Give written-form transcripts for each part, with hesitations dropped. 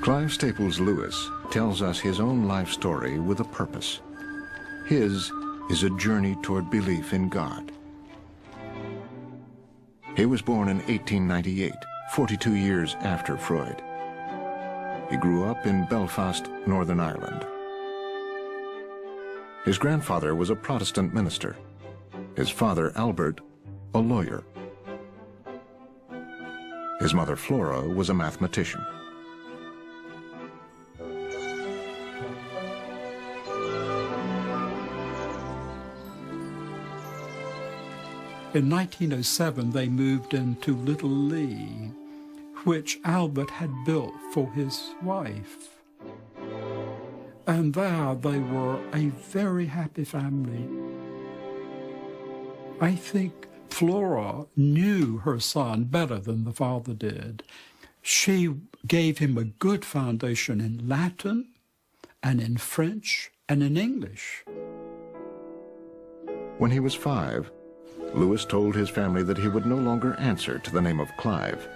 Clive Staples Lewis tells us his own life story with a purpose. His is a journey toward belief in God. He was born in 1898, 42 years after Freud. He grew up in Belfast, Northern Ireland. His grandfather was a Protestant minister. His father, Albert, a lawyer. His mother, Flora, was a mathematician. In 1907, they moved into Little Lee, which Albert had built for his wife. And there they were a very happy family. I think Flora knew her son better than the father did. She gave him a good foundation in Latin and in French and in English. When he was 5, Lewis told his family that he would no longer answer to the name of Clive.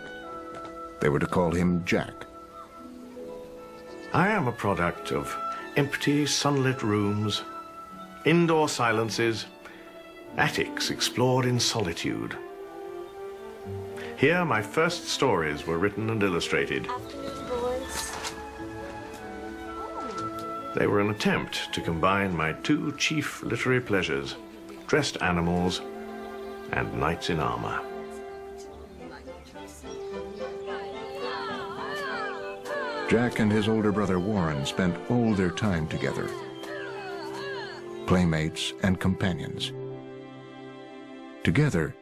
They were to call him Jack. I am a product of empty, sunlit rooms, indoor silences, attics explored in solitude. Here, my first stories were written and illustrated. They were an attempt to combine my two chief literary pleasures, dressed animals and knights in armor. Jack and his older brother Warren spent all their time together, playmates and companions. Together,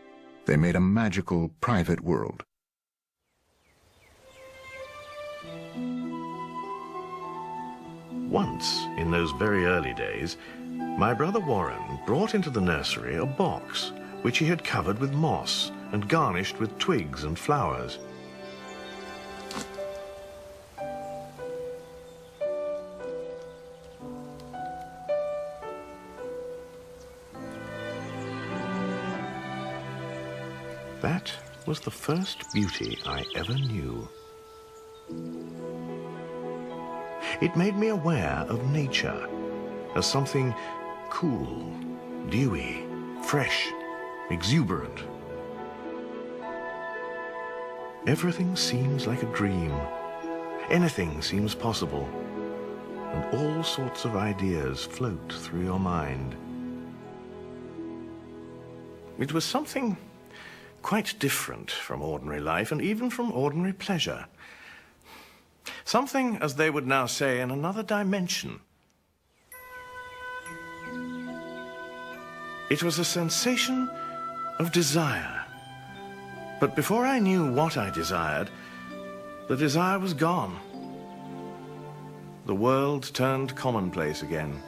they made a magical private world. Once, in those very early days, my brother Warren brought into the nursery a box which he had covered with moss and garnished with twigs and flowers. That was the first beauty I ever knew. It made me aware of nature as something cool, dewy, fresh, exuberant. Everything seems like a dream. Anything seems possible. And all sorts of ideas float through your mind. It was something quite different from ordinary life and even from ordinary pleasure. Something, as they would now say, in another dimension. It was a sensation of desire. But before I knew what I desired, the desire was gone. The world turned commonplace again.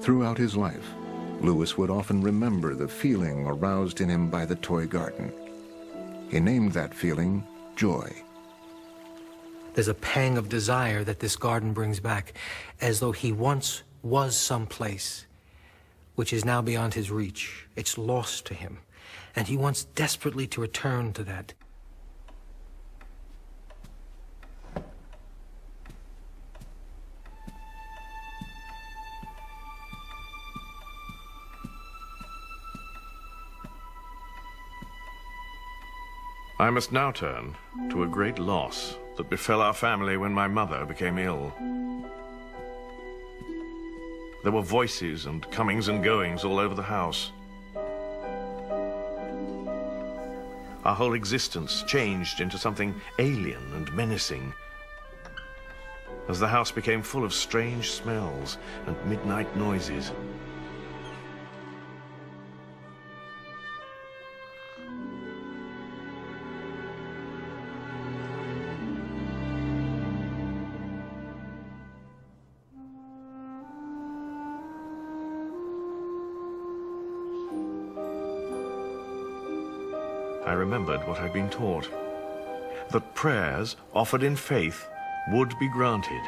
Throughout his life, Lewis would often remember the feeling aroused in him by the toy garden. He named that feeling joy. There's a pang of desire that this garden brings back, as though he once was someplace, which is now beyond his reach. It's lost to him, and he wants desperately to return to that. I must now turn to a great loss that befell our family when my mother became ill. There were voices and comings and goings all over the house. Our whole existence changed into something alien and menacing as the house became full of strange smells and midnight noises. I remembered what I'd been taught, that prayers offered in faith would be granted.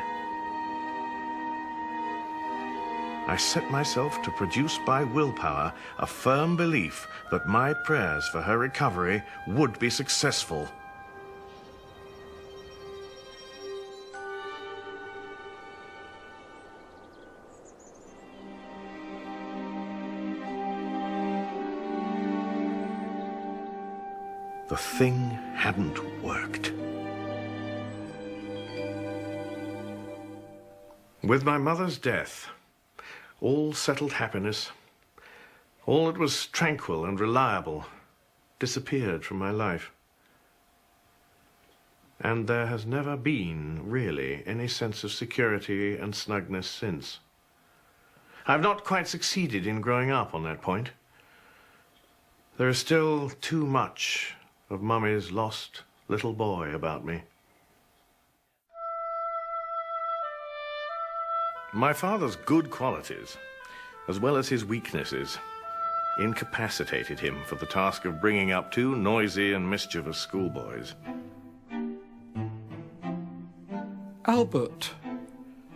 I set myself to produce by willpower a firm belief that my prayers for her recovery would be successful. The thing hadn't worked. With my mother's death, all settled happiness, all that was tranquil and reliable, disappeared from my life. And there has never been, really, any sense of security and snugness since. I've not quite succeeded in growing up on that point. There is still too much of Mummy's lost little boy about me. My father's good qualities, as well as his weaknesses, incapacitated him for the task of bringing up two noisy and mischievous schoolboys. Albert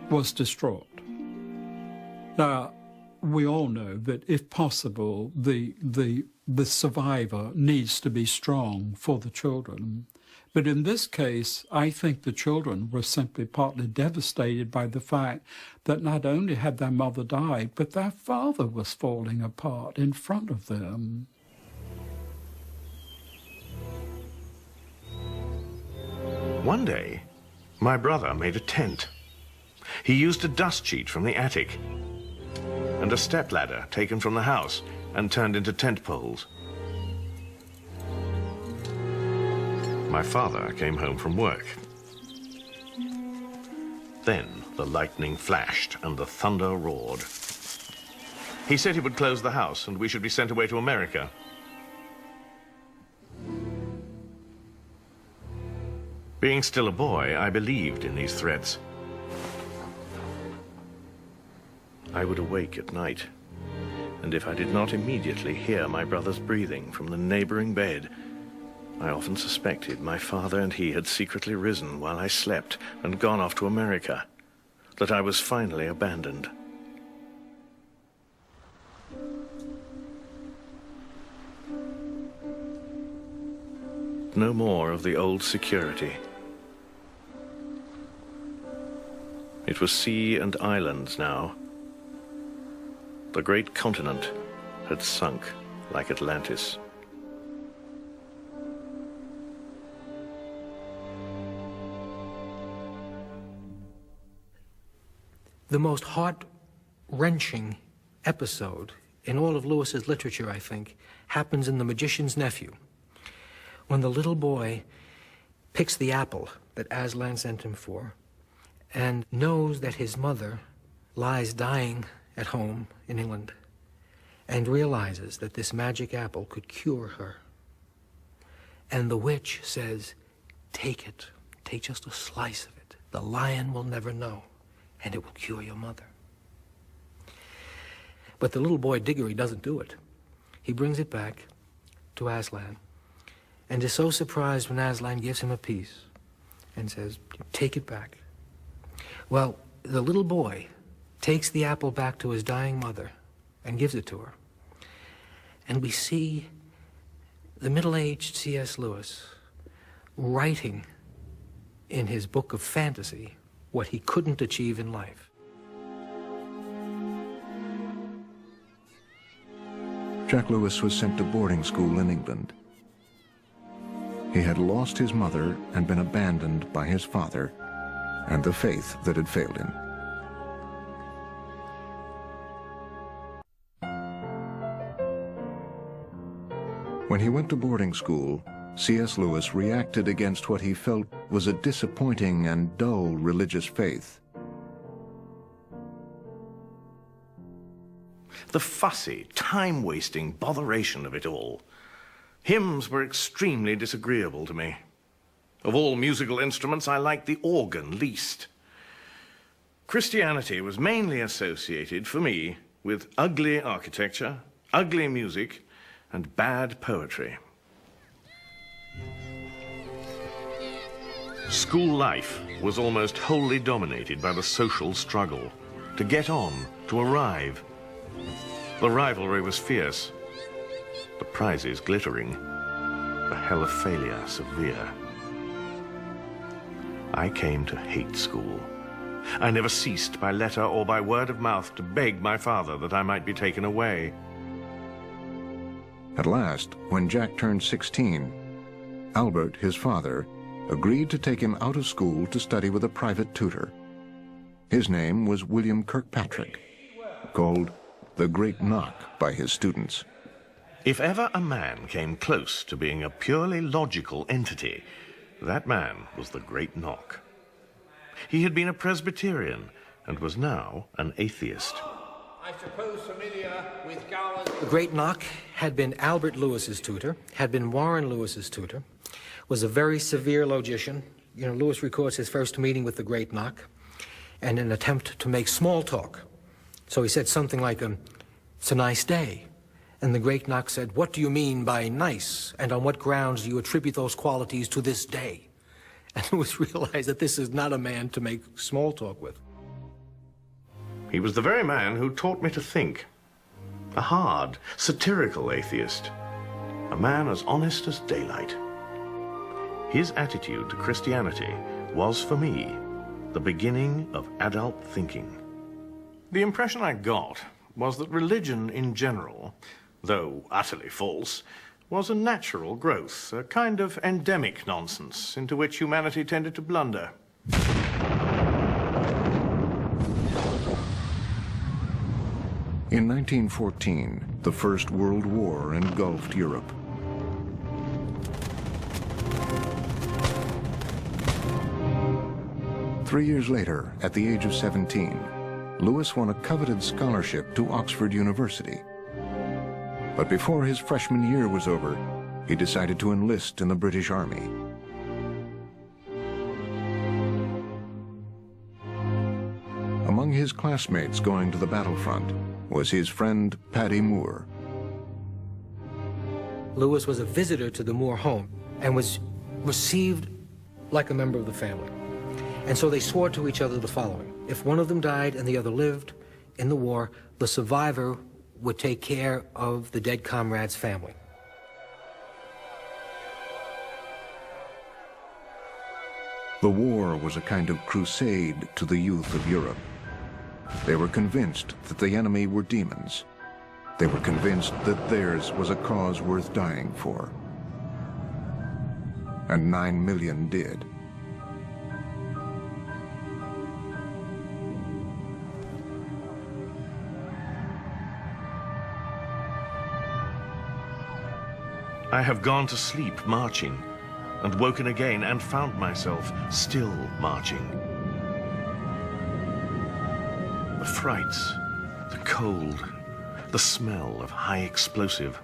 was distraught. Now, we all know that if possible, the survivor needs to be strong for the children. But in this case, I think the children were simply partly devastated by the fact that not only had their mother died, but their father was falling apart in front of them. One day, my brother made a tent. He used a dust sheet from the attic and a stepladder taken from the house and turned into tent poles. My father came home from work. Then the lightning flashed and the thunder roared. He said he would close the house and we should be sent away to America. Being still a boy, I believed in these threats. I would awake at night, and if I did not immediately hear my brother's breathing from the neighboring bed, I often suspected my father and he had secretly risen while I slept and gone off to America, that I was finally abandoned. No more of the old security. It was sea and islands now. The great continent had sunk like Atlantis. The most heart-wrenching episode in all of Lewis's literature, I think, happens in The Magician's Nephew, when the little boy picks the apple that Aslan sent him for and knows that his mother lies dying at home in England and realizes that this magic apple could cure her. And the witch says, "Take it. Take just a slice of it. The lion will never know, and it will cure your mother." But the little boy Diggory doesn't do it. He brings it back to Aslan and is so surprised when Aslan gives him a piece and says, "Take it back." Well, the little boy takes the apple back to his dying mother and gives it to her. And we see the middle-aged C.S. Lewis writing in his book of fantasy what he couldn't achieve in life. Jack Lewis was sent to boarding school in England. He had lost his mother and been abandoned by his father and the faith that had failed him. When he went to boarding school, C.S. Lewis reacted against what he felt was a disappointing and dull religious faith. The fussy, time-wasting botheration of it all. Hymns were extremely disagreeable to me. Of all musical instruments, I liked the organ least. Christianity was mainly associated, for me, with ugly architecture, ugly music, and bad poetry. School life was almost wholly dominated by the social struggle. to get on, to arrive. The rivalry was fierce, the prizes glittering, the hell of failure severe. I came to hate school. I never ceased by letter or by word of mouth to beg my father that I might be taken away. At last, when Jack turned 16, Albert, his father, agreed to take him out of school to study with a private tutor. His name was William Kirkpatrick, called the Great Knock by his students. If ever a man came close to being a purely logical entity, that man was the Great Knock. He had been a Presbyterian and was now an atheist. I suppose familiar with Garland. The Great Knock had been Albert Lewis's tutor, had been Warren Lewis's tutor, was a very severe logician. You know, Lewis records his first meeting with the Great Knock and an attempt to make small talk. So he said something like, it's a nice day. And the Great Knock said, what do you mean by nice? And on what grounds do you attribute those qualities to this day? And Lewis realized that this is not a man to make small talk with. He was the very man who taught me to think. A hard, satirical atheist. A man as honest as daylight. His attitude to Christianity was, for me, the beginning of adult thinking. The impression I got was that religion in general, though utterly false, was a natural growth, a kind of endemic nonsense into which humanity tended to blunder. In 1914, the First World War engulfed Europe. Three years later, at the age of 17, Lewis won a coveted scholarship to Oxford University. But before his freshman year was over, he decided to enlist in the British Army. Among his classmates going to the battlefront was his friend Paddy Moore. Lewis was a visitor to the Moore home and was received like a member of the family. And so they swore to each other the following: if one of them died and the other lived in the war, the survivor would take care of the dead comrade's family. The war was a kind of crusade to the youth of Europe. They were convinced that the enemy were demons. They were convinced that theirs was a cause worth dying for. And 9 million did. I have gone to sleep marching, and woken again and found myself still marching. The frights, the cold, the smell of high explosive.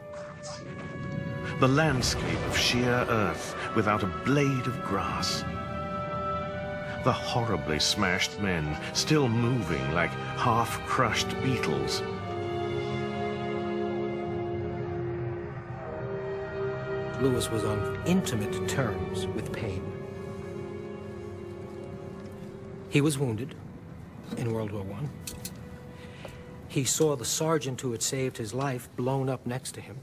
The landscape of sheer earth without a blade of grass. The horribly smashed men still moving like half-crushed beetles. Lewis was on intimate terms with pain. He was wounded in World War I. He saw the sergeant who had saved his life blown up next to him.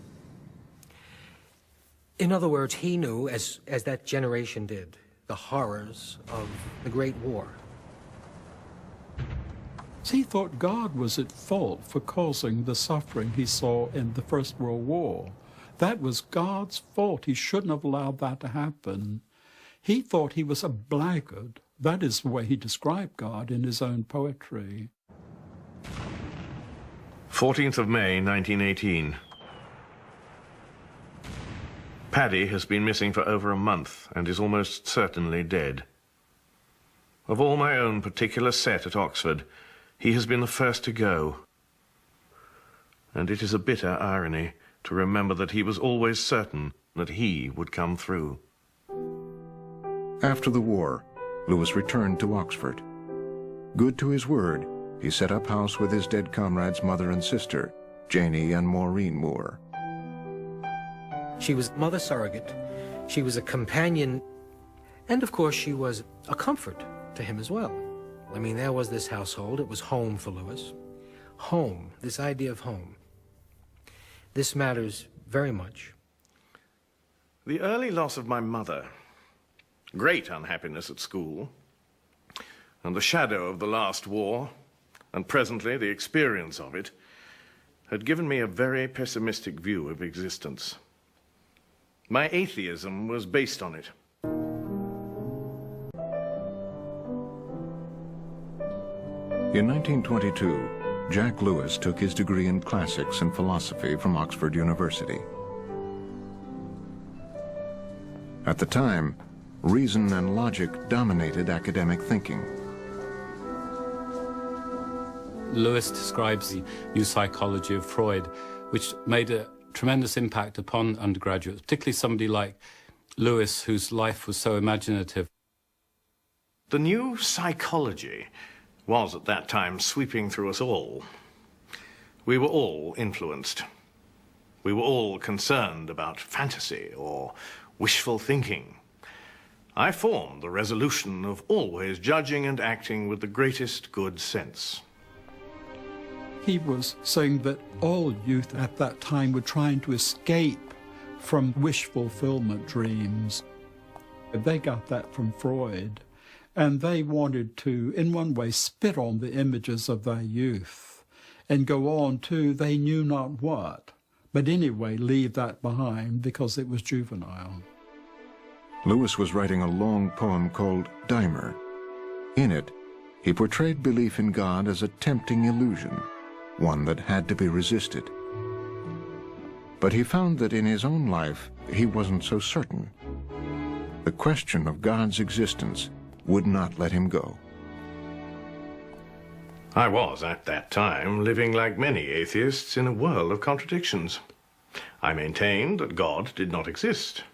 In other words, he knew, as that generation did, the horrors of the Great War. He thought God was at fault for causing the suffering he saw in the First World War. That was God's fault. He shouldn't have allowed that to happen. He thought he was a blackguard. That is the way he described God in his own poetry. 14th of May, 1918. Paddy has been missing for over a month and is almost certainly dead. Of all my own particular set at Oxford, he has been the first to go. And it is a bitter irony to remember that he was always certain that he would come through. After the war, Lewis returned to Oxford. Good to his word, he set up house with his dead comrade's mother and sister, Janie and Maureen Moore. She was mother surrogate, she was a companion, and of course she was a comfort to him as well. I mean, there was this household. It was home for Lewis. Home, this idea of home. This matters very much. The early loss of my mother, great unhappiness at school, and the shadow of the last war, and presently the experience of it, had given me a very pessimistic view of existence. My atheism was based on it. In 1922, Jack Lewis took his degree in classics and philosophy from Oxford University. At the time, reason and logic dominated academic thinking. Lewis describes the new psychology of Freud, which made a tremendous impact upon undergraduates, particularly somebody like Lewis, whose life was so imaginative. The new psychology was at that time sweeping through us all. We were all influenced. We were all concerned about fantasy or wishful thinking. I formed the resolution of always judging and acting with the greatest good sense. He was saying that all youth at that time were trying to escape from wish fulfillment dreams. They got that from Freud, and they wanted to, in one way, spit on the images of their youth and go on to they knew not what, but anyway leave that behind because it was juvenile. Lewis was writing a long poem called Dimer. In it, he portrayed belief in God as a tempting illusion, one that had to be resisted. But he found that in his own life, he wasn't so certain. The question of God's existence would not let him go. I was, at that time, living like many atheists in a world of contradictions. I maintained that God did not exist.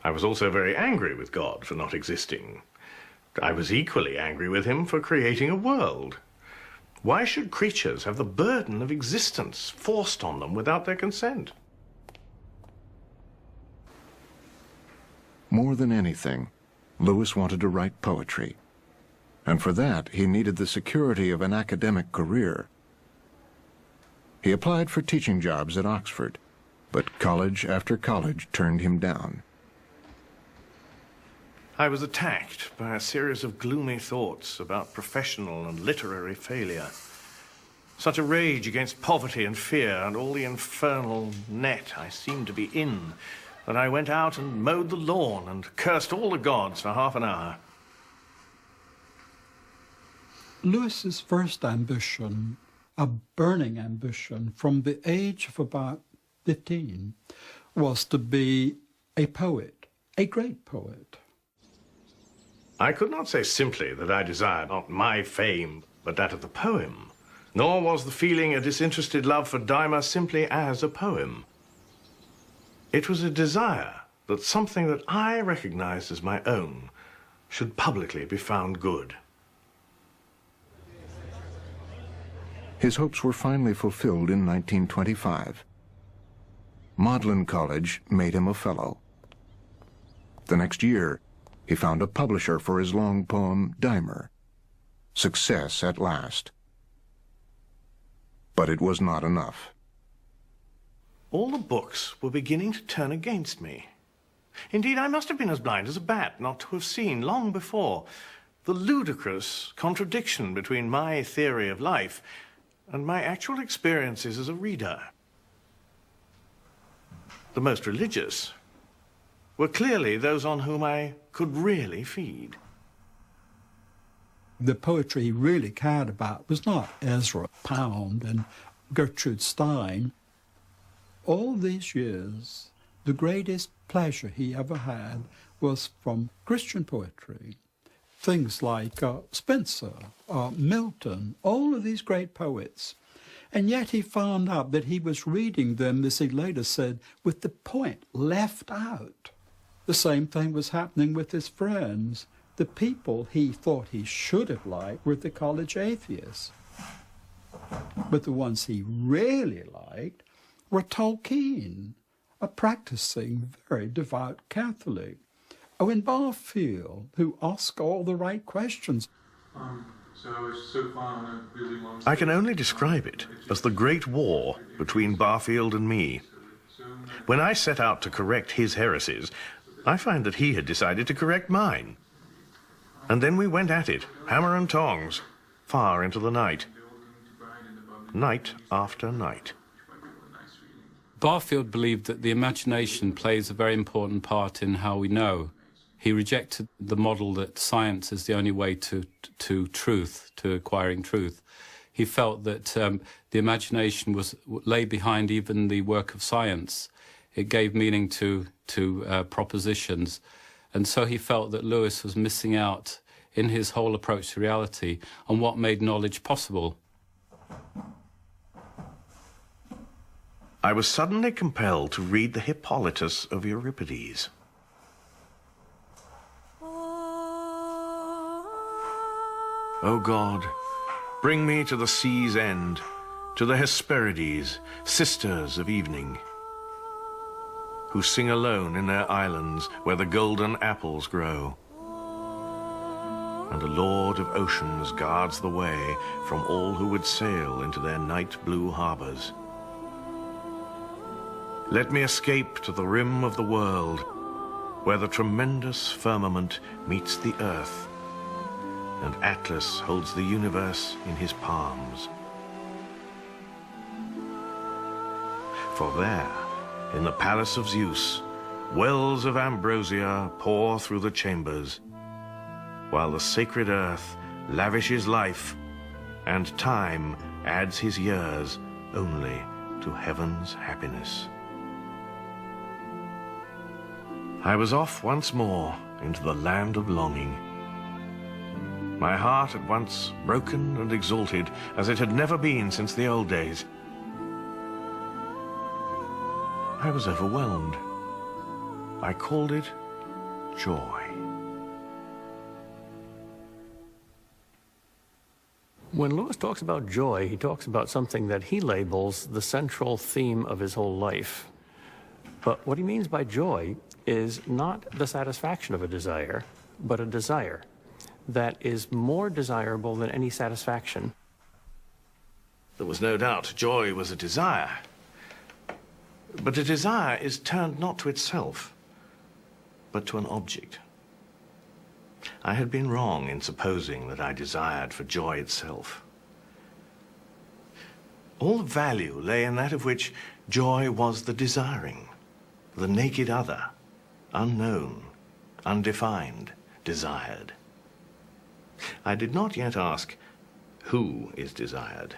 I was also very angry with God for not existing. I was equally angry with him for creating a world. Why should creatures have the burden of existence forced on them without their consent? More than anything, Lewis wanted to write poetry, and for that he needed the security of an academic career. He applied for teaching jobs at Oxford, but college after college turned him down. I was attacked by a series of gloomy thoughts about professional and literary failure. Such a rage against poverty and fear and all the infernal net I seemed to be in that I went out and mowed the lawn and cursed all the gods for half an hour. Lewis's first ambition, a burning ambition from the age of about 15, was to be a poet, a great poet. I could not say simply that I desired not my fame, but that of the poem, nor was the feeling a disinterested love for Dimer simply as a poem. It was a desire that something that I recognized as my own should publicly be found good. His hopes were finally fulfilled in 1925. Magdalen College made him a fellow. The next year, he found a publisher for his long poem, Dimer. Success at last. But it was not enough. All the books were beginning to turn against me. Indeed, I must have been as blind as a bat not to have seen, long before, the ludicrous contradiction between my theory of life and my actual experiences as a reader. The most religious were clearly those on whom I could really feed. The poetry he really cared about was not Ezra Pound and Gertrude Stein. All these years, the greatest pleasure he ever had was from Christian poetry. Things like Spencer, Milton, all of these great poets. And yet he found out that he was reading them, as he later said, with the point left out. The same thing was happening with his friends. The people he thought he should have liked were the college atheists. But the ones he really liked were Tolkien, a practicing, very devout Catholic. Owen Barfield, who asked all the right questions. I can only describe it as the Great War between Barfield and me. When I set out to correct his heresies, I find that he had decided to correct mine. And then we went at it, hammer and tongs, far into the night. Night after night. Barfield believed that the imagination plays a very important part in how we know. He rejected the model that science is the only way to truth, to acquiring truth. He felt that the imagination lay behind even the work of science. It gave meaning to propositions. And so he felt that Lewis was missing out in his whole approach to reality on what made knowledge possible. I was suddenly compelled to read the Hippolytus of Euripides. O God, bring me to the sea's end, to the Hesperides, sisters of evening, who sing alone in their islands where the golden apples grow. And the Lord of oceans guards the way from all who would sail into their night blue harbors. Let me escape to the rim of the world, where the tremendous firmament meets the earth, and Atlas holds the universe in his palms. For there, in the palace of Zeus, wells of ambrosia pour through the chambers, while the sacred earth lavishes life, and time adds his years only to heaven's happiness. I was off once more into the land of longing. My heart at once broken and exalted as it had never been since the old days. I was overwhelmed. I called it joy. When Lewis talks about joy, he talks about something that he labels the central theme of his whole life. But what he means by joy is not the satisfaction of a desire, but a desire that is more desirable than any satisfaction. There was no doubt joy was a desire. But a desire is turned not to itself, but to an object. I had been wrong in supposing that I desired for joy itself. All the value lay in that of which joy was the desiring, the naked other, unknown, undefined, desired. I did not yet ask, who is desired?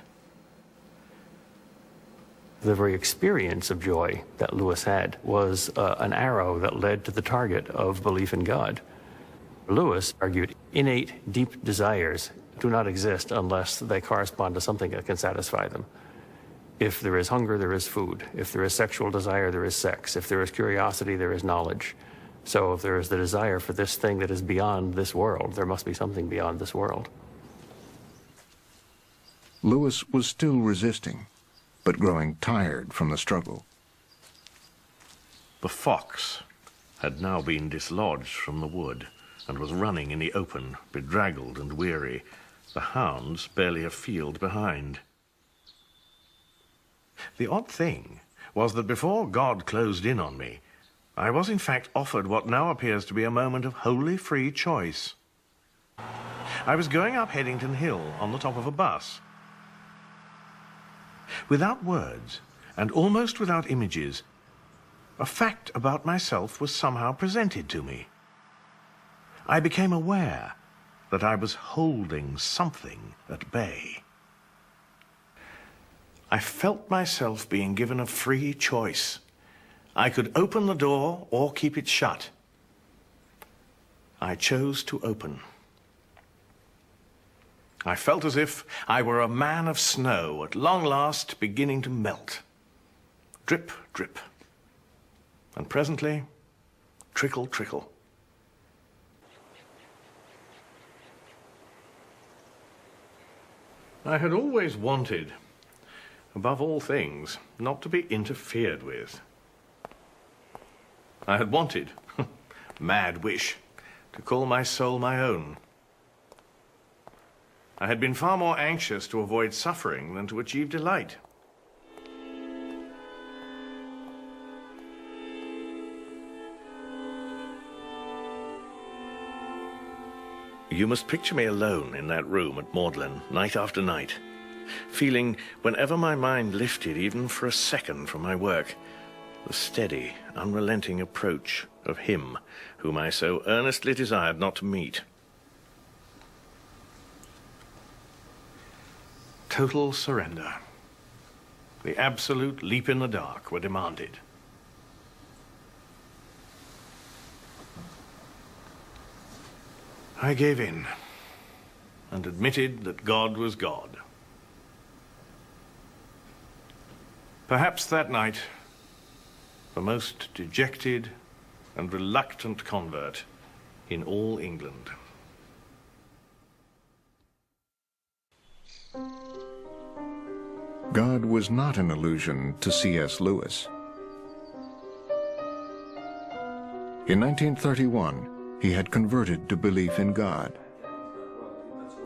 The very experience of joy that Lewis had was an arrow that led to the target of belief in God. Lewis argued innate, deep desires do not exist unless they correspond to something that can satisfy them. If there is hunger, there is food. If there is sexual desire, there is sex. If there is curiosity, there is knowledge. So if there is the desire for this thing that is beyond this world, there must be something beyond this world. Lewis was still resisting, but growing tired from the struggle. The fox had now been dislodged from the wood and was running in the open, bedraggled and weary, the hounds barely a field behind. The odd thing was that before God closed in on me, I was in fact offered what now appears to be a moment of wholly free choice. I was going up Headington Hill on the top of a bus. Without words, and almost without images, a fact about myself was somehow presented to me. I became aware that I was holding something at bay. I felt myself being given a free choice. I could open the door or keep it shut. I chose to open. I felt as if I were a man of snow at long last beginning to melt. Drip, drip. And presently, trickle, trickle. I had always wanted, above all things, not to be interfered with. I had wanted, mad wish, to call my soul my own. I had been far more anxious to avoid suffering than to achieve delight. You must picture me alone in that room at Magdalen, night after night, feeling, whenever my mind lifted even for a second from my work, the steady, unrelenting approach of him whom I so earnestly desired not to meet. Total surrender. The absolute leap in the dark were demanded. I gave in and admitted that God was God. Perhaps that night, the most dejected and reluctant convert in all England. God was not an illusion to C.S. Lewis. In 1931, he had converted to belief in God.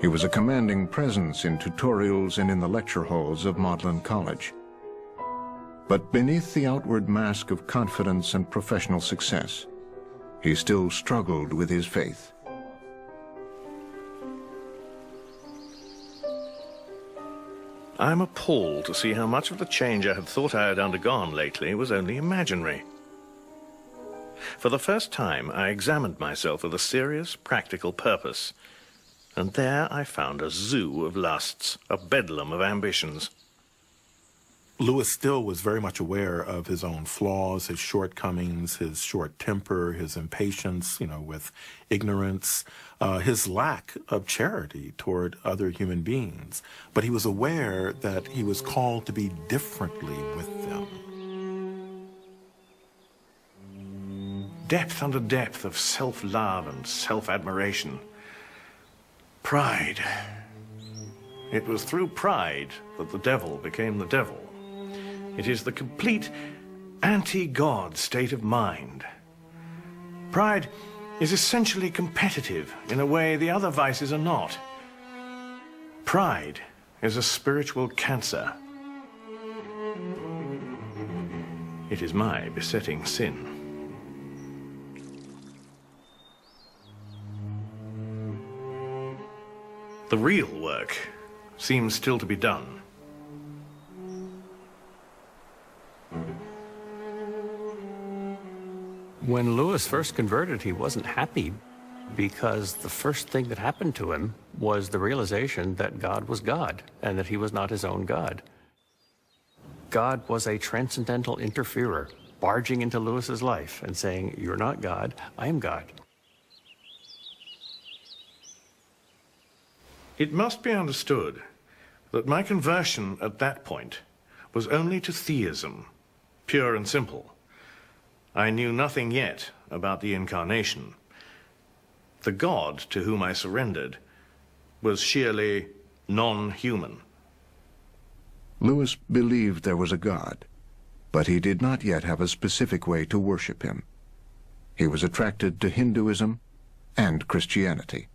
He was a commanding presence in tutorials and in the lecture halls of Magdalen College. But beneath the outward mask of confidence and professional success, he still struggled with his faith. I'm appalled to see how much of the change I had thought I had undergone lately was only imaginary. For the first time, I examined myself with a serious, practical purpose, and there I found a zoo of lusts, a bedlam of ambitions. Lewis still was very much aware of his own flaws, his shortcomings, his short temper, his impatience, with ignorance, his lack of charity toward other human beings. But he was aware that he was called to be differently with them. Depth under depth of self-love and self-admiration. Pride. It was through pride that the devil became the devil. It is the complete anti-God state of mind. Pride is essentially competitive in a way the other vices are not. Pride is a spiritual cancer. It is my besetting sin. The real work seems still to be done. When Lewis first converted, he wasn't happy because the first thing that happened to him was the realization that God was God and that he was not his own God. God was a transcendental interferer, barging into Lewis's life and saying, "You're not God, I am God." It must be understood that my conversion at that point was only to theism, pure and simple. I knew nothing yet about the Incarnation. The God to whom I surrendered was sheerly non-human. Lewis believed there was a God, but he did not yet have a specific way to worship him. He was attracted to Hinduism and Christianity.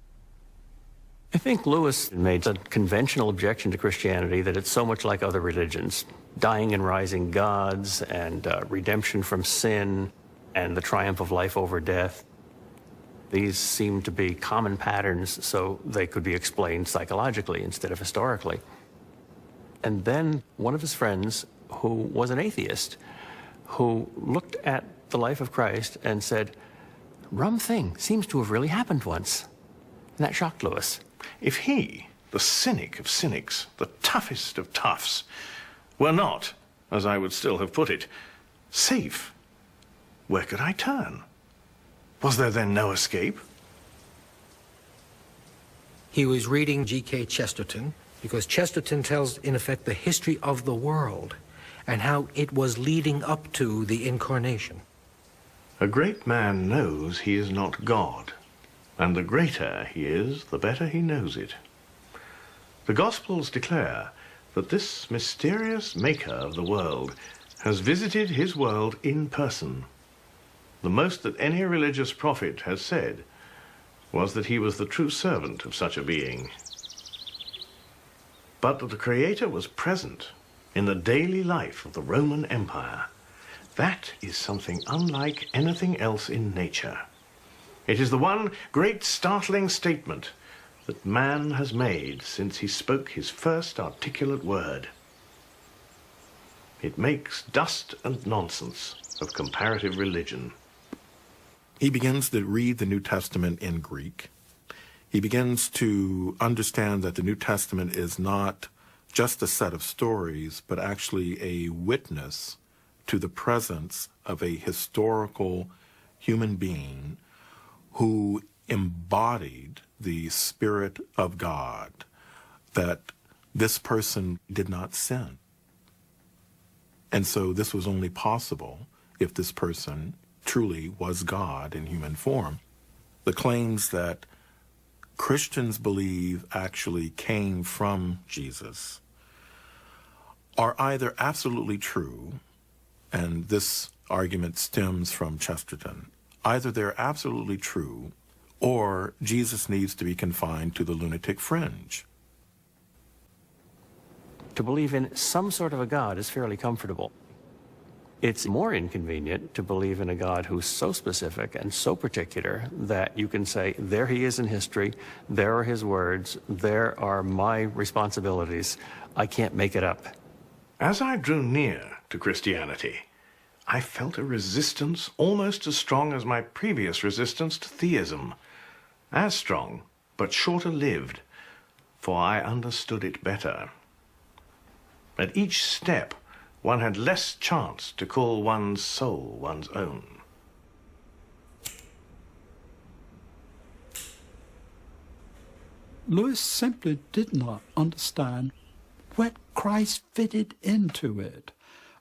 I think Lewis made a conventional objection to Christianity that it's so much like other religions. Dying and rising gods, and redemption from sin, and the triumph of life over death. These seem to be common patterns, so they could be explained psychologically instead of historically. And then one of his friends, who was an atheist, who looked at the life of Christ and said, "Rum thing seems to have really happened once." And that shocked Lewis. If he, the cynic of cynics, the toughest of toughs, were not, as I would still have put it, safe, where could I turn? Was there then no escape? He was reading G.K. Chesterton, because Chesterton tells, in effect, the history of the world and how it was leading up to the Incarnation. A great man knows he is not God, and the greater he is, the better he knows it. The Gospels declare that this mysterious maker of the world has visited his world in person. The most that any religious prophet has said was that he was the true servant of such a being. but that the Creator was present in the daily life of the Roman Empire. That is something unlike anything else in nature. It is the one great startling statement that man has made since he spoke his first articulate word. It makes dust and nonsense of comparative religion. He begins to read the New Testament in Greek. He begins to understand that the New Testament is not just a set of stories, but actually a witness to the presence of a historical human being who embodied the Spirit of God, that this person did not sin. And so this was only possible if this person truly was God in human form. The claims that Christians believe actually came from Jesus are either absolutely true, and this argument stems from Chesterton, either they're absolutely true, or Jesus needs to be confined to the lunatic fringe. To believe in some sort of a God is fairly comfortable. It's more inconvenient to believe in a God who's so specific and so particular that you can say, there he is in history, there are his words, there are my responsibilities, I can't make it up. As I drew near to Christianity, I felt a resistance almost as strong as my previous resistance to theism. As strong, but shorter-lived, for I understood it better. At each step, one had less chance to call one's soul one's own. Lewis simply did not understand where Christ fitted into it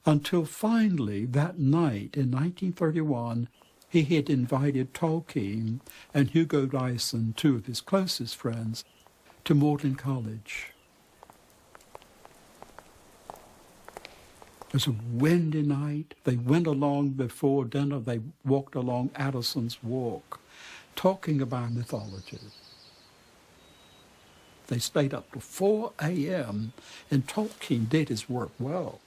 until finally that night in 1931 he had invited Tolkien and Hugo Dyson, two of his closest friends, to Magdalen College. It was a windy night. They went along before dinner. They walked along Addison's Walk, talking about mythology. They stayed up till 4 a.m., and Tolkien did his work well.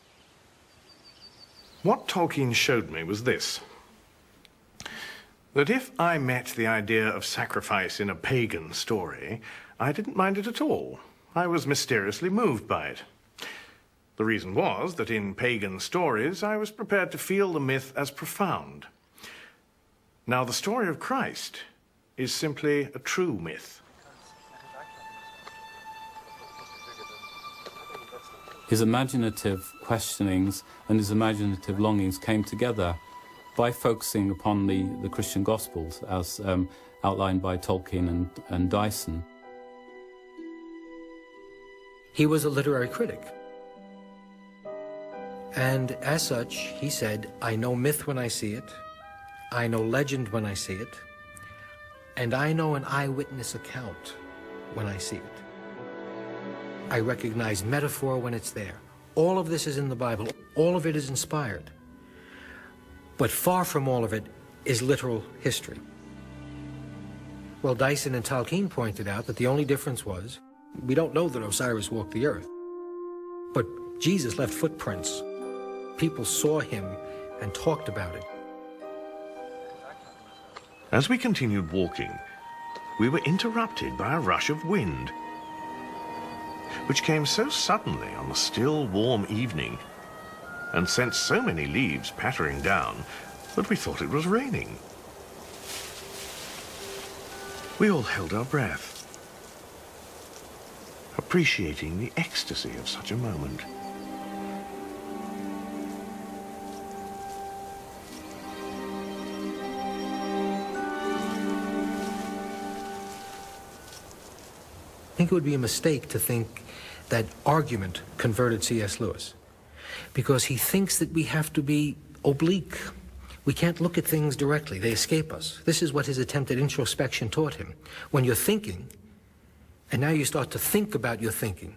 What Tolkien showed me was this: that if I met the idea of sacrifice in a pagan story, I didn't mind it at all. I was mysteriously moved by it. The reason was that in pagan stories, I was prepared to feel the myth as profound. Now, the story of Christ is simply a true myth. His imaginative questionings and his imaginative longings came together by focusing upon the Christian Gospels as outlined by Tolkien and Dyson. He was a literary critic. And as such, he said, I know myth when I see it, I know legend when I see it, and I know an eyewitness account when I see it. I recognize metaphor when it's there. All of this is in the Bible. All of it is inspired. But far from all of it is literal history. Well, Dyson and Tolkien pointed out that the only difference was, we don't know that Osiris walked the earth, but Jesus left footprints. People saw him and talked about it. As we continued walking, we were interrupted by a rush of wind, which came so suddenly on a still, warm evening and sent so many leaves pattering down that we thought it was raining. We all held our breath, appreciating the ecstasy of such a moment. I think it would be a mistake to think that argument converted C.S. Lewis, because he thinks that we have to be oblique. We can't look at things directly. They escape us. This is what his attempt at introspection taught him. When you're thinking, and now you start to think about your thinking,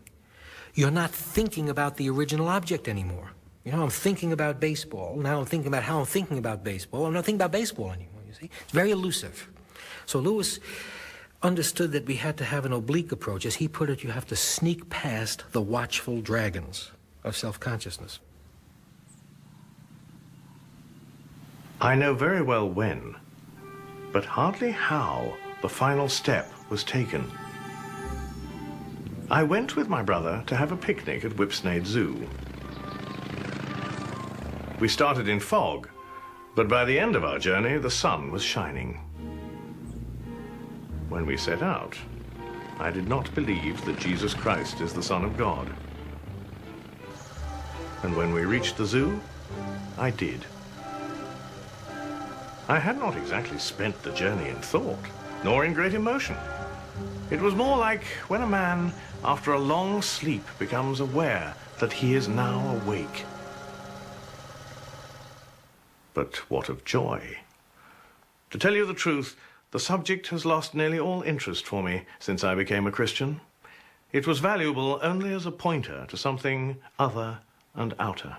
you're not thinking about the original object anymore. You know, I'm thinking about baseball. Now I'm thinking about how I'm thinking about baseball. I'm not thinking about baseball anymore, you see. It's very elusive. So Lewis understood that we had to have an oblique approach. As he put it, you have to sneak past the watchful dragons of self-consciousness. I know very well when, but hardly how the final step was taken. I went with my brother to have a picnic at Whipsnade Zoo. We started in fog, but by the end of our journey, the sun was shining. When we set out, I did not believe that Jesus Christ is the Son of God. And when we reached the zoo, I did. I had not exactly spent the journey in thought, nor in great emotion. It was more like when a man, after a long sleep, becomes aware that he is now awake. But what of joy? To tell you the truth, the subject has lost nearly all interest for me since I became a Christian. It was valuable only as a pointer to something other and outer.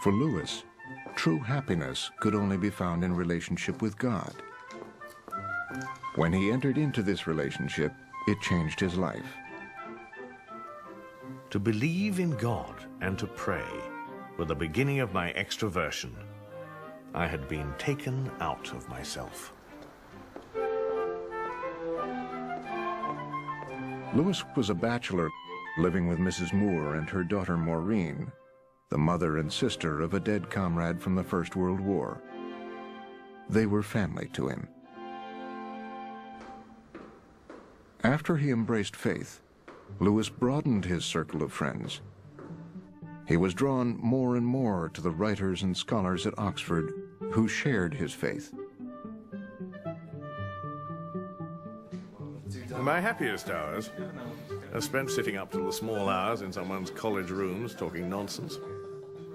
For Lewis, true happiness could only be found in relationship with God. When he entered into this relationship, it changed his life. To believe in God and to pray were the beginning of my extroversion. I had been taken out of myself. Lewis was a bachelor living with Mrs. Moore and her daughter Maureen, the mother and sister of a dead comrade from the First World War. They were family to him. After he embraced faith, Lewis broadened his circle of friends. He was drawn more and more to the writers and scholars at Oxford who shared his faith. My happiest hours are spent sitting up till the small hours in someone's college rooms talking nonsense.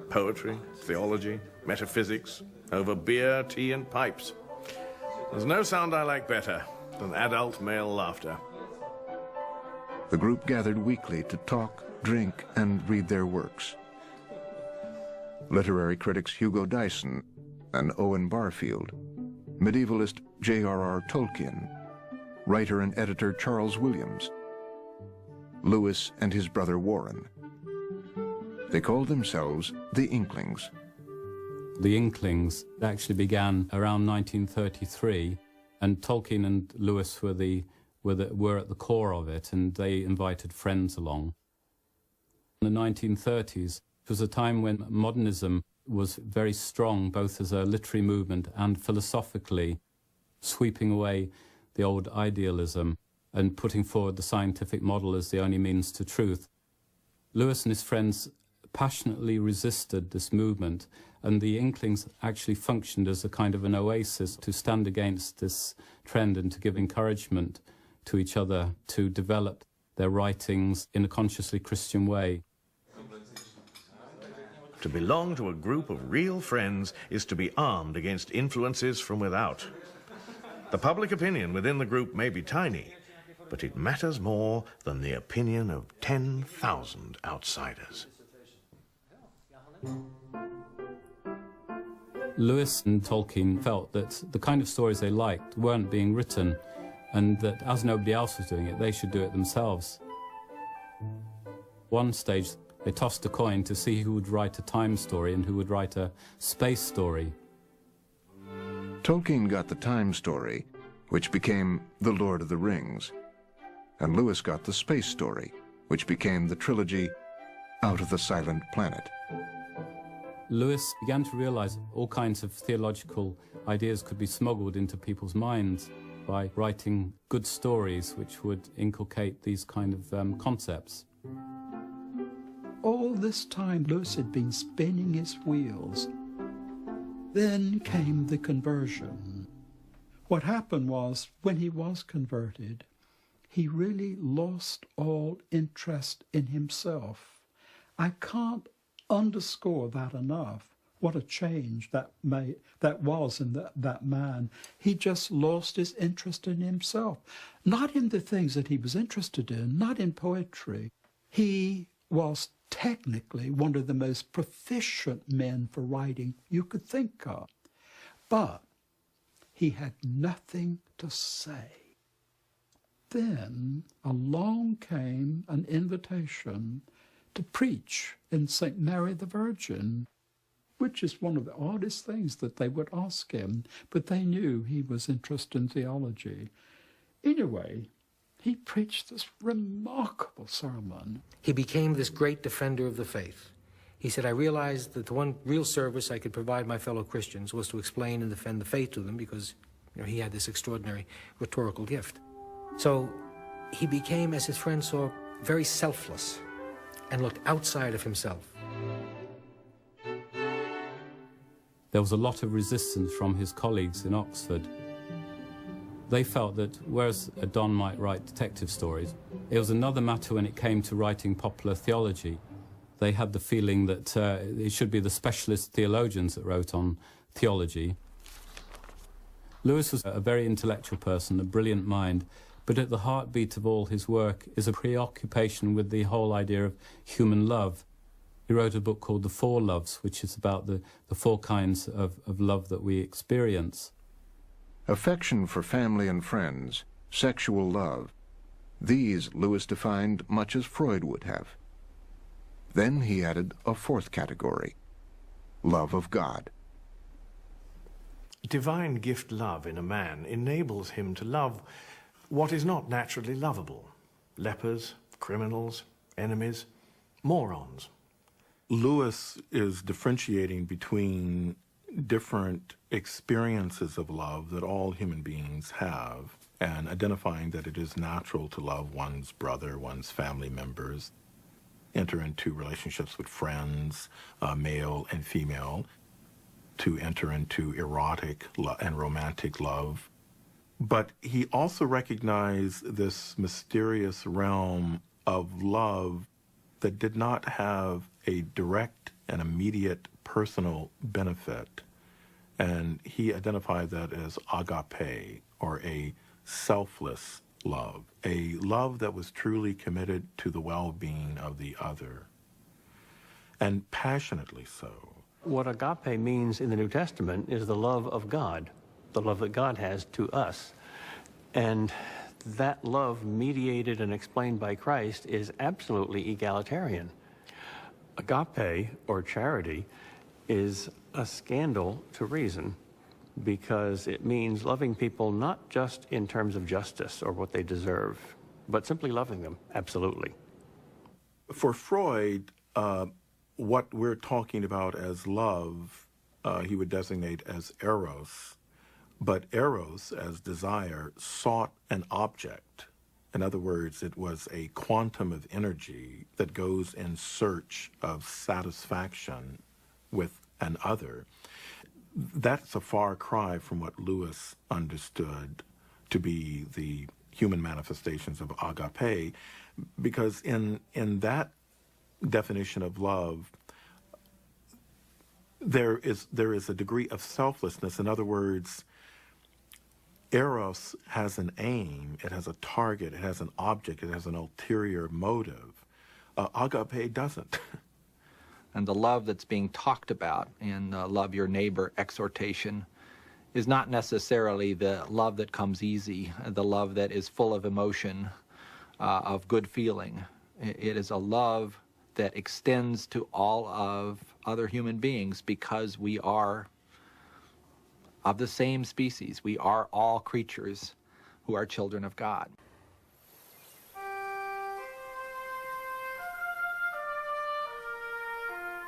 Poetry, theology, metaphysics, over beer, tea, and pipes. There's no sound I like better than adult male laughter. The group gathered weekly to talk, drink, and read their works. Literary critics Hugo Dyson and Owen Barfield, medievalist J.R.R. Tolkien, writer and editor Charles Williams, Lewis and his brother Warren. They called themselves the Inklings. The Inklings actually began around 1933, and Tolkien and Lewis were at the core of it, and they invited friends along. In the 1930s, it was a time when modernism was very strong, both as a literary movement and philosophically, sweeping away the old idealism and putting forward the scientific model as the only means to truth. Lewis and his friends passionately resisted this movement, and the Inklings actually functioned as a kind of an oasis to stand against this trend and to give encouragement to each other to develop their writings in a consciously Christian way. To belong to a group of real friends is to be armed against influences from without. The public opinion within the group may be tiny, but it matters more than the opinion of 10,000 outsiders. Lewis and Tolkien felt that the kind of stories they liked weren't being written, and that as nobody else was doing it, they should do it themselves. One stage, they tossed a coin to see who would write a time story and who would write a space story. Tolkien got the time story, which became The Lord of the Rings, and Lewis got the space story, which became the trilogy Out of the Silent Planet. Lewis began to realize all kinds of theological ideas could be smuggled into people's minds by writing good stories which would inculcate these kind of concepts. All this time, Lewis had been spinning his wheels. Then came the conversion. What happened was, when he was converted, he really lost all interest in himself. I can't underscore that enough. What a change that was in that man. He just lost his interest in himself. Not in the things that he was interested in, not in poetry, He was technically one of the most proficient men for writing you could think of, but he had nothing to say. Then along came an invitation to preach in St. Mary the Virgin, which is one of the oddest things that they would ask him, but they knew he was interested in theology. Anyway, he preached this remarkable sermon. He became this great defender of the faith. He said, I realized that the one real service I could provide my fellow Christians was to explain and defend the faith to them, because he had this extraordinary rhetorical gift. So he became, as his friends saw, very selfless and looked outside of himself. There was a lot of resistance from his colleagues in Oxford. They felt that whereas a Don might write detective stories, it was another matter when it came to writing popular theology. They had the feeling that it should be the specialist theologians that wrote on theology. Lewis was a very intellectual person, a brilliant mind, but at the heartbeat of all his work is a preoccupation with the whole idea of human love. He wrote a book called The Four Loves, which is about the four kinds of love that we experience. Affection for family and friends, sexual love, these Lewis defined much as Freud would have. Then he added a fourth category, love of God. Divine gift love in a man enables him to love what is not naturally lovable. Lepers, criminals, enemies, morons. Lewis is differentiating between different experiences of love that all human beings have, and identifying that it is natural to love one's brother, one's family members, enter into relationships with friends, male and female, to enter into erotic and romantic love. But he also recognized this mysterious realm of love that did not have a direct and immediate personal benefit. And he identified that as agape, or a selfless love, a love that was truly committed to the well-being of the other, and passionately so. What agape means in the New Testament is the love of God, the love that God has to us. And that love, mediated and explained by Christ, is absolutely egalitarian. Agape, or charity, is a scandal to reason, because it means loving people not just in terms of justice or what they deserve, but simply loving them, absolutely. For Freud, what we're talking about as love, he would designate as eros, but eros, as desire, sought an object. In other words, it was a quantum of energy that goes in search of satisfaction with an other. That's a far cry from what Lewis understood to be the human manifestations of agape, because in that definition of love, there is a degree of selflessness. In other words, eros has an aim, it has a target, it has an object, it has an ulterior motive. Agape doesn't. And the love that's being talked about in Love Your Neighbor exhortation is not necessarily the love that comes easy, the love that is full of emotion, of good feeling. It is a love that extends to all of other human beings, because we are of the same species. We are all creatures who are children of God.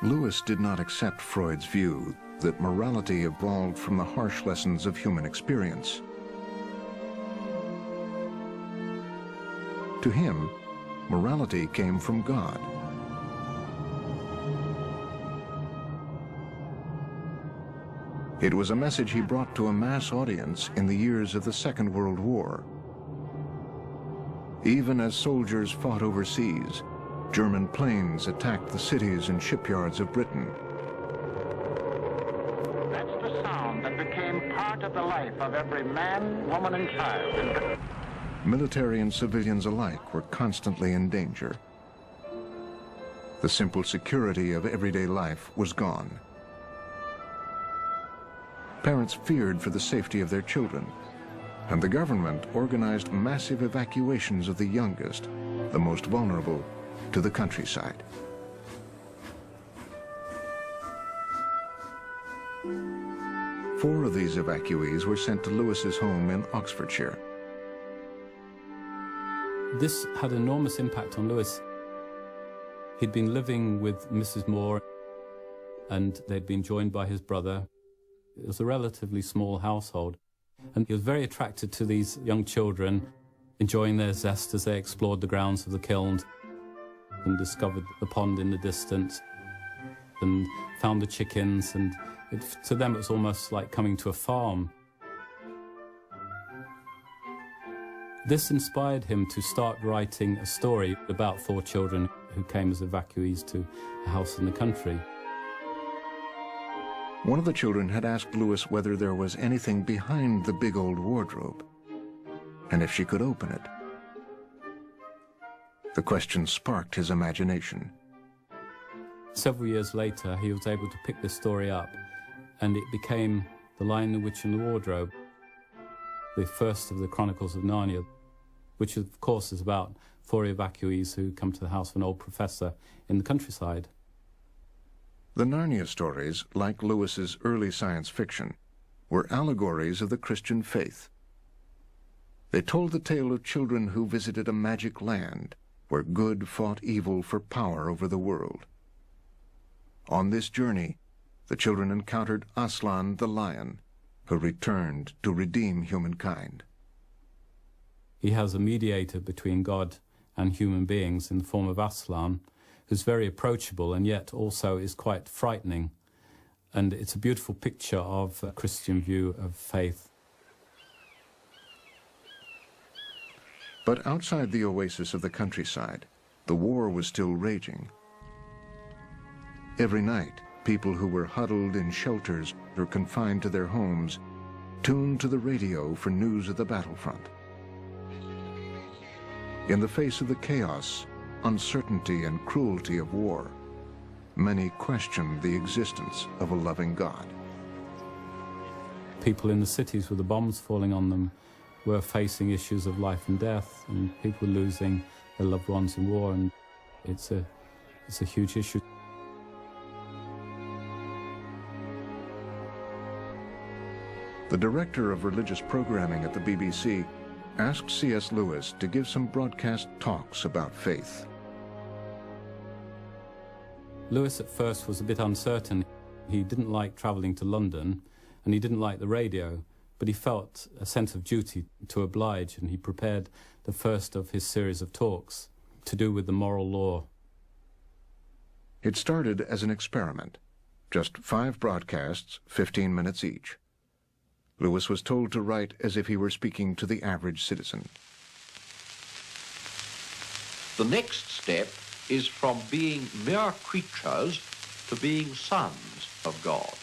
Lewis did not accept Freud's view that morality evolved from the harsh lessons of human experience. To him, morality came from God. It was a message he brought to a mass audience in the years of the Second World War. Even as soldiers fought overseas, German planes attacked the cities and shipyards of Britain. That's the sound that became part of the life of every man, woman, and child in Britain. Military and civilians alike were constantly in danger. The simple security of everyday life was gone. Parents feared for the safety of their children, and the government organized massive evacuations of the youngest, the most vulnerable, to the countryside. Four of these evacuees were sent to Lewis's home in Oxfordshire. This had enormous impact on Lewis. He'd been living with Mrs. Moore, and they'd been joined by his brother. It was a relatively small household, and he was very attracted to these young children, enjoying their zest as they explored the grounds of the kiln and discovered the pond in the distance and found the chickens, and to them it was almost like coming to a farm. This inspired him to start writing a story about four children who came as evacuees to a house in the country. One of the children had asked Lewis whether there was anything behind the big old wardrobe, and if she could open it. The question sparked his imagination. Several years later, he was able to pick this story up, and it became The Lion, the Witch, and the Wardrobe, the first of the Chronicles of Narnia, which of course is about four evacuees who come to the house of an old professor in the countryside. The Narnia stories, like Lewis's early science fiction, were allegories of the Christian faith. They told the tale of children who visited a magic land where good fought evil for power over the world. On this journey, the children encountered Aslan the lion, who returned to redeem humankind. He has a mediator between God and human beings in the form of Aslan, who's very approachable and yet also is quite frightening. And it's a beautiful picture of a Christian view of faith. But outside the oasis of the countryside, the war was still raging. Every night, people who were huddled in shelters or confined to their homes tuned to the radio for news of the battlefront. In the face of the chaos, uncertainty, and cruelty of war, many questioned the existence of a loving God. People in the cities with the bombs falling on them were facing issues of life and death, and people losing their loved ones in war, and it's a huge issue. The director of religious programming at the BBC asked C.S. Lewis to give some broadcast talks about faith. Lewis at first was a bit uncertain. He didn't like travelling to London, and he didn't like the radio, but he felt a sense of duty to oblige, and he prepared the first of his series of talks to do with the moral law. It started as an experiment, just 5 broadcasts, 15 minutes each. Lewis was told to write as if he were speaking to the average citizen. The next step is from being mere creatures to being sons of God.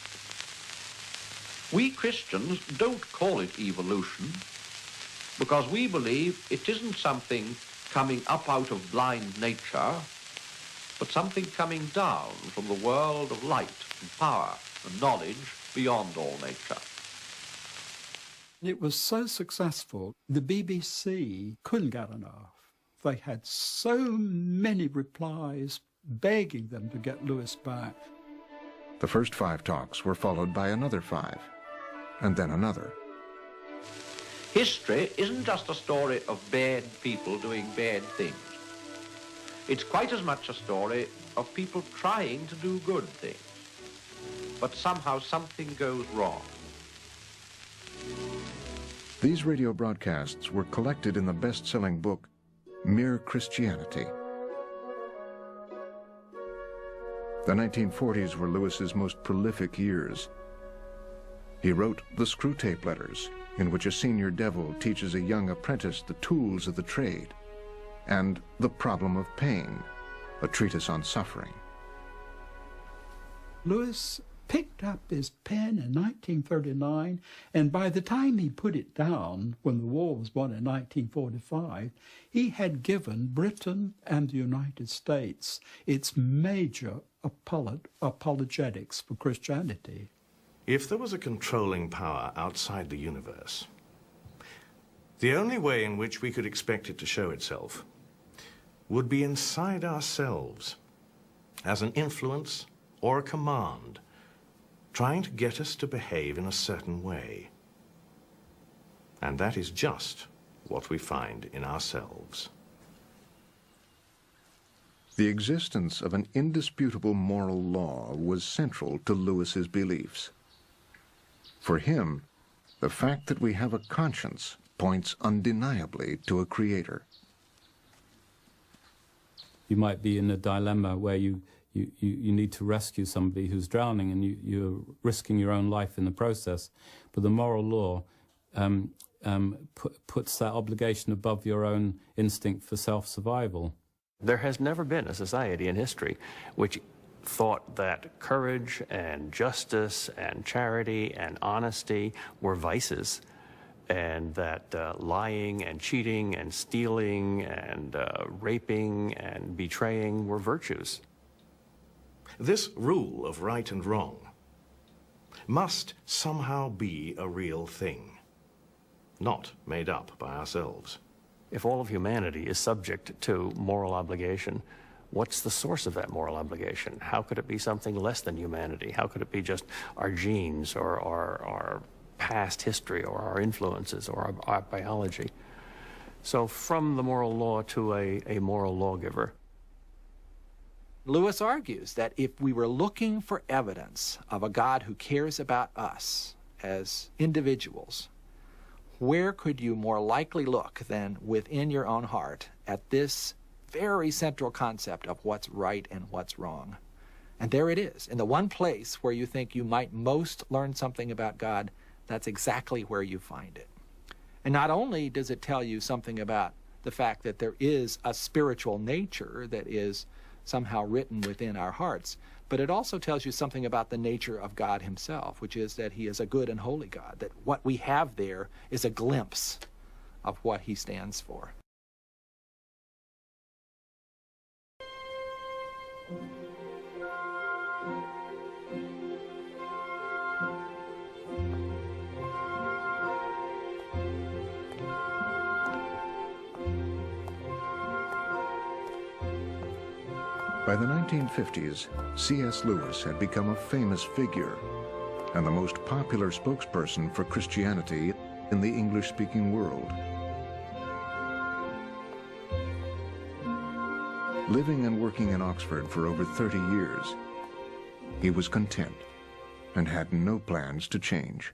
We Christians don't call it evolution because we believe it isn't something coming up out of blind nature, but something coming down from the world of light and power and knowledge beyond all nature. It was so successful, the BBC couldn't get enough. They had so many replies begging them to get Lewis back. The first 5 talks were followed by another 5, and then another. History isn't just a story of bad people doing bad things. It's quite as much a story of people trying to do good things, but somehow something goes wrong. These radio broadcasts were collected in the best-selling book, Mere Christianity. The 1940s were Lewis's most prolific years. He wrote The Screwtape Letters, in which a senior devil teaches a young apprentice the tools of the trade, and The Problem of Pain, a treatise on suffering. Lewis picked up his pen in 1939, and by the time he put it down, when the war was won in 1945, he had given Britain and the United States its major apologetics for Christianity. If there was a controlling power outside the universe, the only way in which we could expect it to show itself would be inside ourselves, as an influence or a command, trying to get us to behave in a certain way. And that is just what we find in ourselves. The existence of an indisputable moral law was central to Lewis's beliefs. For him, the fact that we have a conscience points undeniably to a creator. You might be in a dilemma where you need to rescue somebody who's drowning, and you're risking your own life in the process. But the moral law puts that obligation above your own instinct for self-survival. There has never been a society in history which thought that courage and justice and charity and honesty were vices, and that lying and cheating and stealing and raping and betraying were virtues. This rule of right and wrong must somehow be a real thing, not made up by ourselves. If all of humanity is subject to moral obligation, what's the source of that moral obligation? How could it be something less than humanity? How could it be just our genes or our past history or our influences or our biology? So from the moral law to a moral lawgiver. Lewis argues that if we were looking for evidence of a God who cares about us as individuals, where could you more likely look than within your own heart at this very central concept of what's right and what's wrong? And there it is, in the one place where you think you might most learn something about God. That's exactly where you find it. And not only does it tell you something about the fact that there is a spiritual nature that is somehow written within our hearts, but it also tells you something about the nature of God himself, which is that he is a good and holy God, that what we have there is a glimpse of what he stands for. By the 1950s, C.S. Lewis had become a famous figure and the most popular spokesperson for Christianity in the English-speaking world. Living and working in Oxford for over 30 years, he was content and had no plans to change.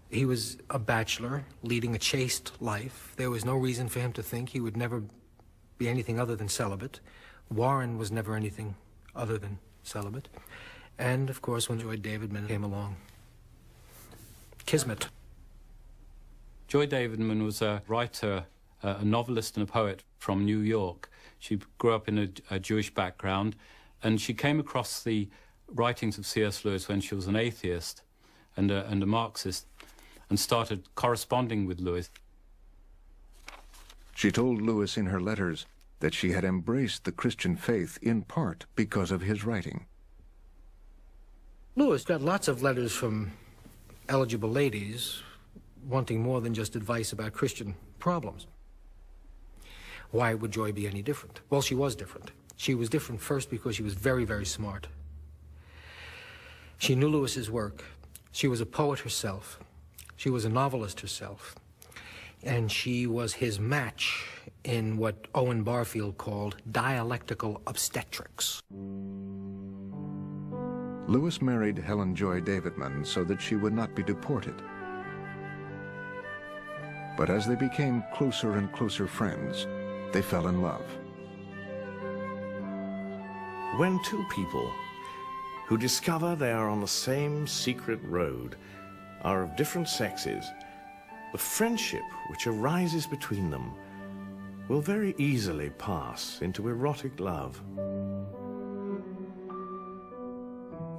He was a bachelor, leading a chaste life. There was no reason for him to think he would never be anything other than celibate. Warren was never anything other than celibate. And, of course, when Joy Davidman came along, kismet. Joy Davidman was a writer, a novelist and a poet from New York. She grew up in a Jewish background, and she came across the writings of C.S. Lewis when she was an atheist and a Marxist, and started corresponding with Lewis. She told Lewis in her letters that she had embraced the Christian faith in part because of his writing. Lewis got lots of letters from eligible ladies wanting more than just advice about Christian problems. Why would Joy be any different? Well, she was different. She was different first because she was very, very smart. She knew Lewis's work. She was a poet herself. She was a novelist herself. And she was his match in what Owen Barfield called dialectical obstetrics. Lewis married Helen Joy Davidman so that she would not be deported. But as they became closer and closer friends, they fell in love. When two people who discover they are on the same secret road are of different sexes, the friendship which arises between them will very easily pass into erotic love.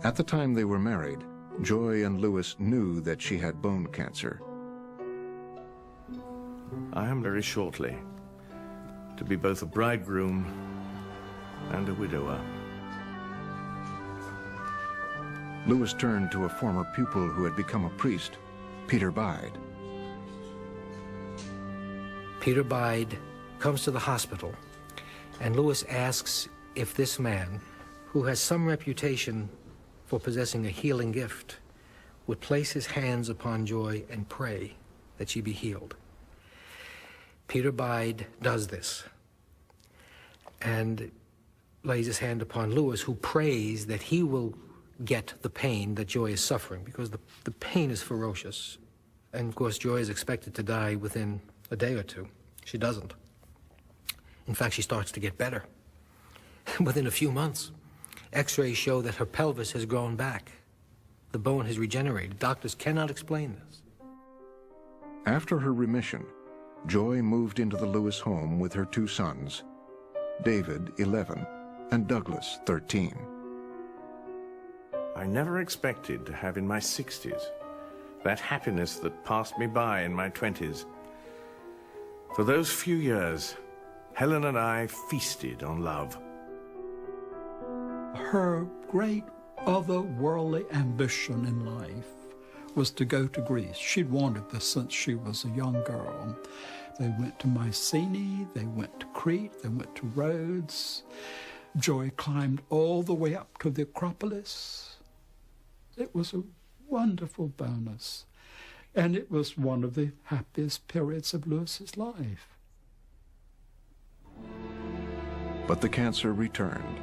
At the time they were married, Joy and Louis knew that she had bone cancer. I am very shortly to be both a bridegroom and a widower. Louis turned to a former pupil who had become a priest, Peter Bide. Peter Bide comes to the hospital, and Louis asks if this man, who has some reputation for possessing a healing gift, would place his hands upon Joy and pray that she be healed. Peter Bide does this and lays his hand upon Louis, who prays that he will get the pain that Joy is suffering, because the pain is ferocious. And of course, Joy is expected to die within a day or two. She doesn't. In fact, she starts to get better within a few months. X-rays show that her pelvis has grown back. The bone has regenerated. Doctors cannot explain this. After her remission, Joy moved into the Louis home with her 2 sons, David, 11, and Douglas, 13. I never expected to have in my 60s that happiness that passed me by in my 20s. For those few years, Helen and I feasted on love. Her great otherworldly ambition in life was to go to Greece. She'd wanted this since she was a young girl. They went to Mycenae, they went to Crete, they went to Rhodes. Joy climbed all the way up to the Acropolis. It was a wonderful bonus, and it was one of the happiest periods of Louis's life. But the cancer returned.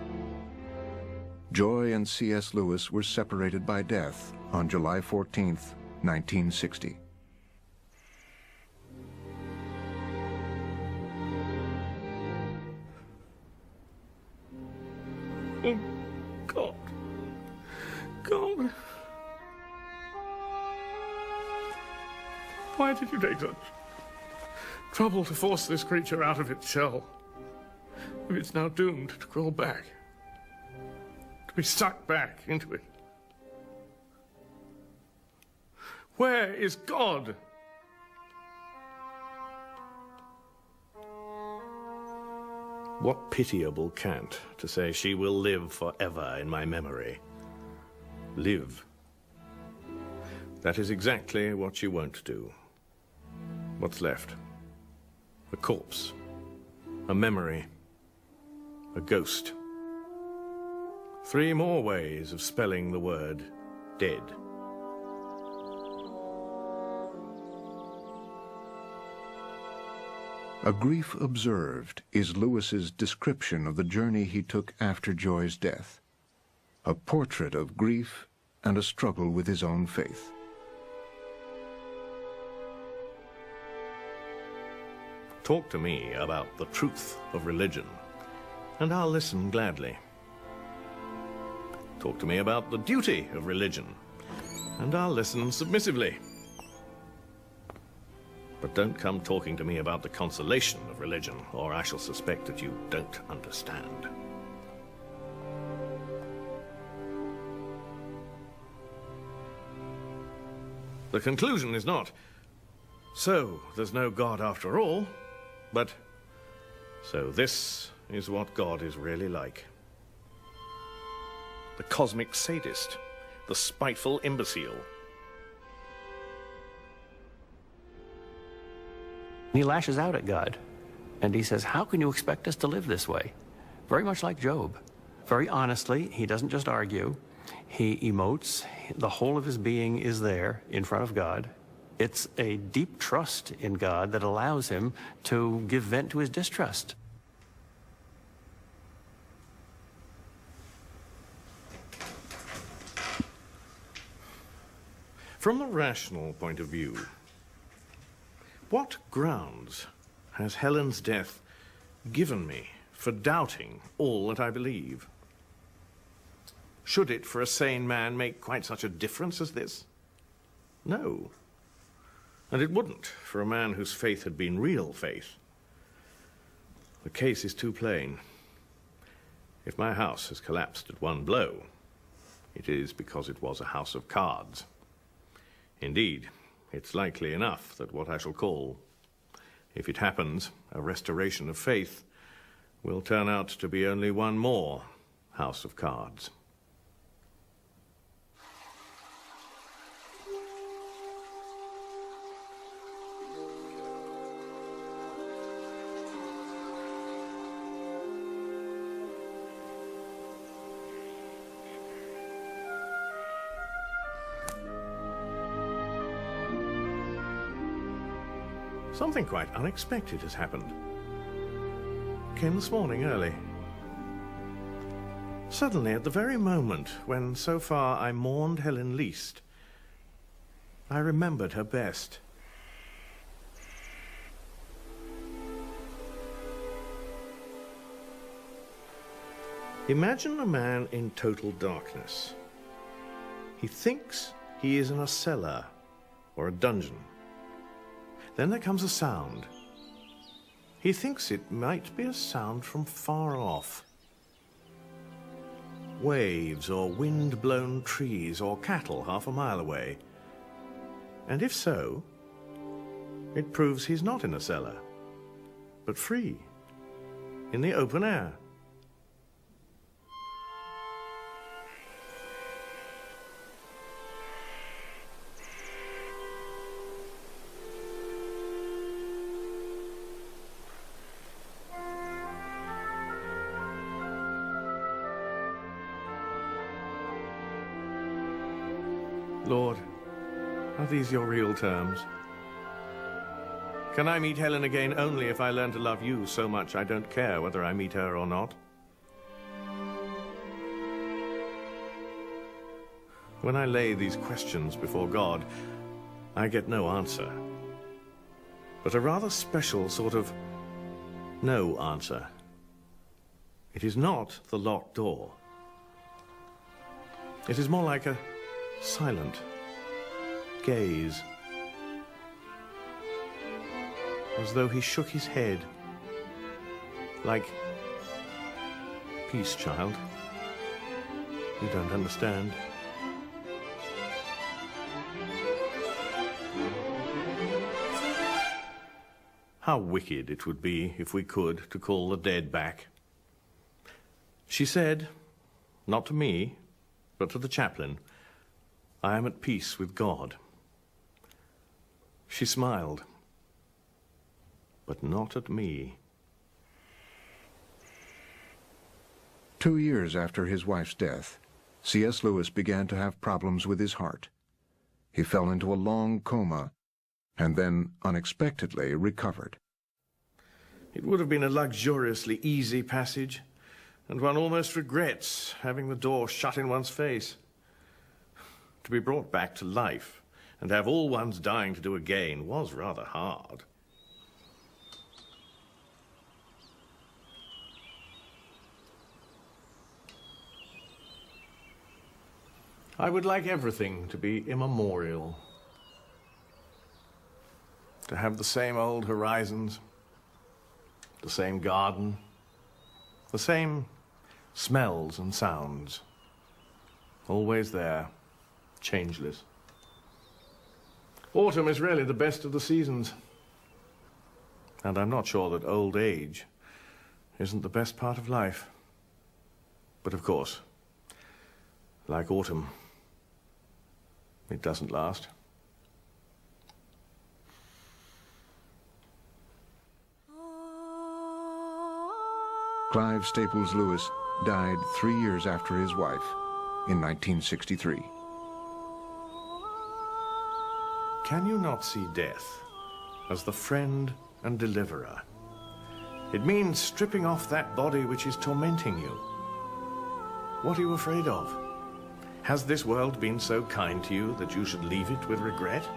Joy and C.S. Lewis were separated by death on July 14th, 1960. Oh, God. God. Why did you take such trouble to force this creature out of its shell? If it's now doomed to crawl back, to be sucked back into it. Where is God? What pitiable cant to say she will live forever in my memory. Live. That is exactly what she won't do. What's left? A corpse, a memory, a ghost. 3 more ways of spelling the word dead. A Grief Observed is Louis's description of the journey he took after Joy's death. A portrait of grief and a struggle with his own faith. Talk to me about the truth of religion, and I'll listen gladly. Talk to me about the duty of religion, and I'll listen submissively. But don't come talking to me about the consolation of religion, or I shall suspect that you don't understand. The conclusion is not, so there's no God after all, but so this is what God is really like. The cosmic sadist, the spiteful imbecile. He lashes out at God, and he says, how can you expect us to live this way? Very much like Job. Very honestly, he doesn't just argue. He emotes. The whole of his being is there in front of God. It's a deep trust in God that allows him to give vent to his distrust. From the rational point of view, what grounds has Helen's death given me for doubting all that I believe? Should it, for a sane man, make quite such a difference as this? No. And it wouldn't for a man whose faith had been real faith. The case is too plain. If my house has collapsed at one blow, it is because it was a house of cards. Indeed, it's likely enough that what I shall call, if it happens, a restoration of faith, will turn out to be only one more house of cards. Something quite unexpected has happened. Came this morning early. Suddenly, at the very moment when so far I mourned Helen least, I remembered her best. Imagine a man in total darkness. He thinks he is in a cellar or a dungeon. Then there comes a sound. He thinks it might be a sound from far off. Waves or wind-blown trees or cattle half a mile away. And if so, it proves he's not in a cellar, but free, in the open air. Lord, are these your real terms? Can I meet Helen again only if I learn to love you so much I don't care whether I meet her or not? When I lay these questions before God, I get no answer, but a rather special sort of no answer. It is not the locked door. It is more like a silent gaze, as though he shook his head, like, "Peace, child, you don't understand." How wicked it would be if we could, to call the dead back. She said, not to me, but to the chaplain, "I am at peace with God." She smiled, but not at me. 2 years after his wife's death, C.S. Lewis began to have problems with his heart. He fell into a long coma and then unexpectedly recovered. It would have been a luxuriously easy passage, and one almost regrets having the door shut in one's face. To be brought back to life and have all one's dying to do again was rather hard. I would like everything to be immemorial. To have the same old horizons, the same garden, the same smells and sounds, always there, changeless. Autumn is really the best of the seasons, and I'm not sure that old age isn't the best part of life. But of course, like autumn, it doesn't last. Clive Staples Lewis died 3 years after his wife, in 1963. Can you not see death as the friend and deliverer? It means stripping off that body which is tormenting you. What are you afraid of? Has this world been so kind to you that you should leave it with regret?